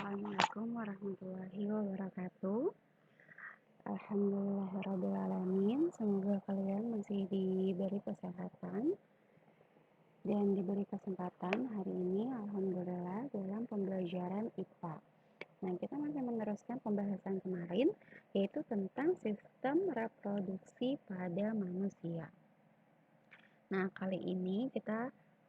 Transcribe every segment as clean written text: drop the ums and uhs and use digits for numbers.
Assalamualaikum warahmatullahi wabarakatuh. Alhamdulillahirrabbilalamin. Semoga kalian masih diberi kesehatan dan diberi kesempatan hari ini, alhamdulillah, dalam pembelajaran IPA. Nah, kita masih meneruskan pembahasan kemarin, yaitu tentang sistem reproduksi pada manusia. Nah, kali ini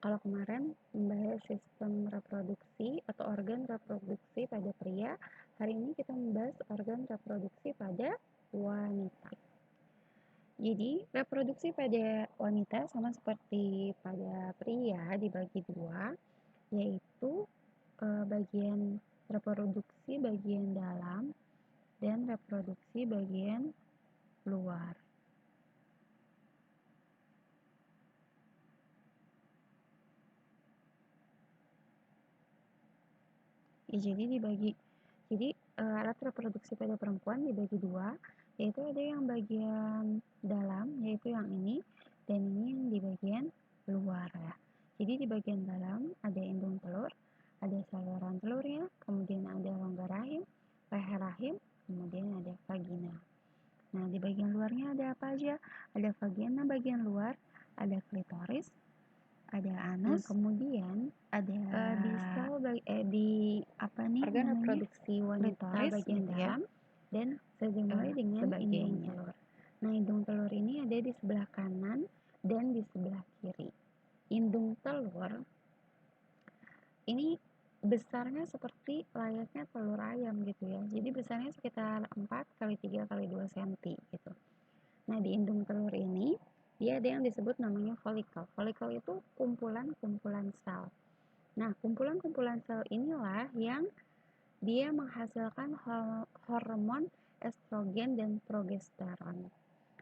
kalau kemarin membahas sistem reproduksi atau organ reproduksi pada pria, hari ini kita membahas organ reproduksi pada wanita. Jadi, reproduksi pada wanita sama seperti pada pria dibagi dua, yaitu bagian reproduksi bagian dalam dan reproduksi bagian luar. Jadi alat reproduksi pada perempuan dibagi dua, yaitu ada yang bagian dalam, yaitu yang ini, dan ini yang di bagian luar ya. Jadi di bagian dalam ada indung telur, ada saluran telurnya, kemudian ada rongga rahim, leher rahim, kemudian ada vagina. Nah, di bagian luarnya ada apa aja? Ada vagina bagian luar, ada klitoris, ada anus, kemudian ada organ reproduksi wanita bagian dalam dan mulai dengan indung telur. Nah, indung telur ini ada di sebelah kanan dan di sebelah kiri. Indung telur ini besarnya seperti layaknya telur ayam gitu ya. Jadi besarnya sekitar 4 kali 3 kali 2 cm gitu. Nah, di indung telur ini dia ada yang disebut namanya folikel. Folikel itu kumpulan-kumpulan sel. Nah, kumpulan-kumpulan sel inilah yang dia menghasilkan hormon estrogen dan progesteron.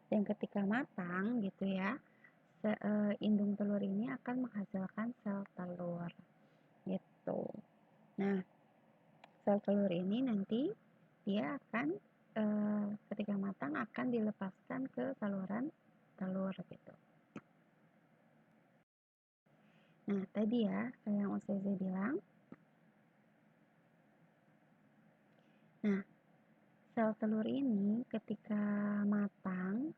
Dan ketika matang gitu ya, indung telur ini akan menghasilkan sel telur gitu. Nah, sel telur ini nanti dia akan ketika matang akan dilepaskan ke saluran telur gitu. Nah, tadi ya kayak yang Ustazah bilang. Nah, sel telur ini ketika matang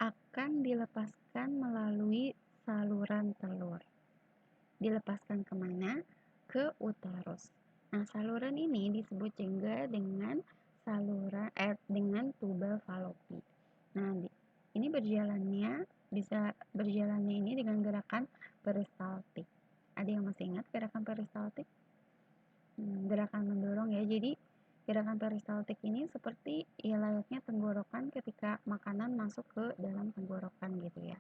akan dilepaskan melalui saluran telur. Dilepaskan kemana? Ke uterus. Nah, saluran ini disebut juga dengan dengan tuba falopi. Nah, ini bisa berjalannya ini dengan gerakan peristaltik. Ada yang masih ingat gerakan peristaltik? Gerakan mendorong ya. Jadi gerakan peristaltik ini seperti ya layaknya tenggorokan ketika makanan masuk ke dalam tenggorokan gitu ya.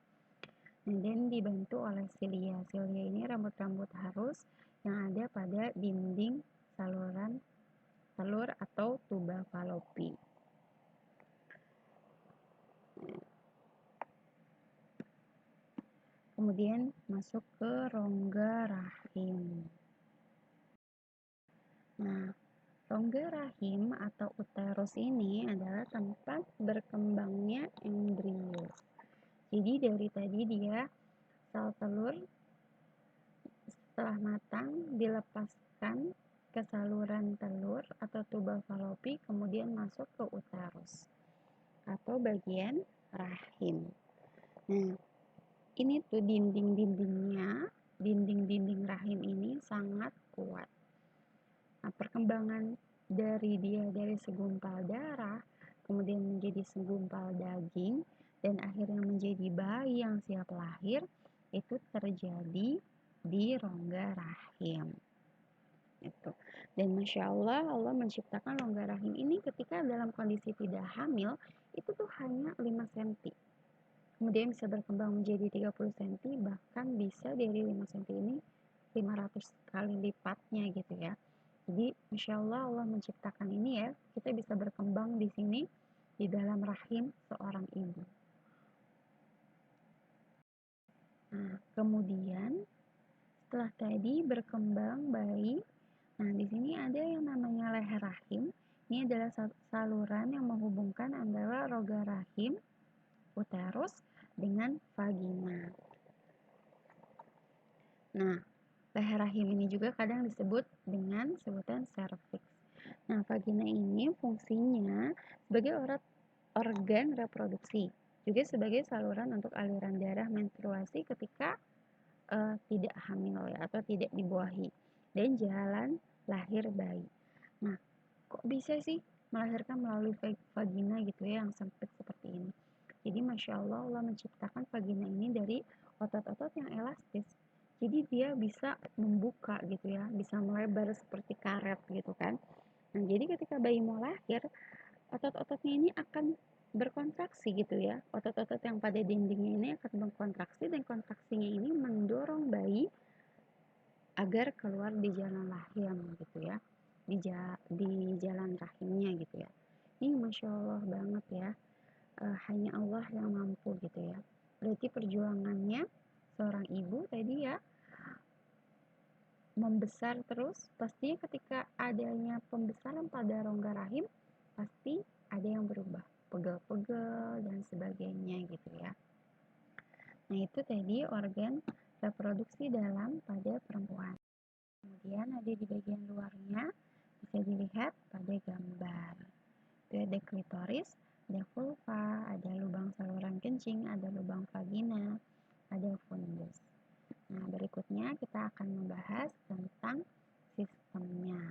Nah, dan dibantu oleh silia. Silia ini rambut-rambut halus yang ada pada dinding saluran telur atau tuba falopi. Kemudian masuk ke rongga rahim. Nah, rongga rahim atau uterus ini adalah tempat berkembangnya embrio. Jadi dari tadi dia sel telur setelah matang dilepaskan ke saluran telur atau tuba falopi, kemudian masuk ke uterus atau bagian rahim. Nah, ini tuh dinding-dinding rahim ini sangat kuat. Nah, perkembangan dari segumpal darah, kemudian menjadi segumpal daging, dan akhirnya menjadi bayi yang siap lahir, itu terjadi di rongga rahim. Itu. Dan Masya Allah, Allah menciptakan rongga rahim ini ketika dalam kondisi tidak hamil, itu tuh hanya 5 cm. Kemudian bisa berkembang menjadi 30 cm, bahkan bisa dari 5 cm ini 500 kali lipatnya gitu ya. Jadi Masya Allah, Allah menciptakan ini ya, kita bisa berkembang di sini di dalam rahim seorang ibu. Nah, kemudian setelah tadi berkembang bayi, nah di sini ada yang namanya leher rahim. Ini adalah saluran yang menghubungkan antara rongga rahim, uterus dengan vagina. Nah, leher rahim ini juga kadang disebut dengan sebutan serviks. Nah, vagina ini fungsinya sebagai organ reproduksi, juga sebagai saluran untuk aliran darah menstruasi ketika tidak hamil ya, atau tidak dibuahi, dan jalan lahir bayi. Nah, kok bisa sih melahirkan melalui vagina gitu ya, yang sempit seperti ini? Jadi Masya Allah, Allah menciptakan vagina ini dari otot-otot yang elastis. Jadi dia bisa membuka gitu ya, bisa melebar seperti karet gitu kan. Nah, jadi ketika bayi mau lahir, otot-ototnya ini akan berkontraksi gitu ya. Otot-otot yang pada dindingnya ini akan berkontraksi, dan kontraksinya ini mendorong bayi agar keluar di jalan rahim gitu ya. Di jalan rahimnya gitu ya. Ini Masya Allah banget ya. Hanya Allah yang mampu gitu ya. Berarti perjuangannya seorang ibu tadi ya, membesar terus, pastinya ketika adanya pembesaran pada rongga rahim, pasti ada yang berubah, pegel-pegel dan sebagainya gitu ya. Nah, itu tadi organ reproduksi dalam pada perempuan. Kemudian ada di bagian luarnya, bisa dilihat pada gambar. Itu ada klitoris, ada vulva, ada lubang saluran kencing, ada lubang vagina, ada fundus. Nah, berikutnya kita akan membahas tentang sistemnya.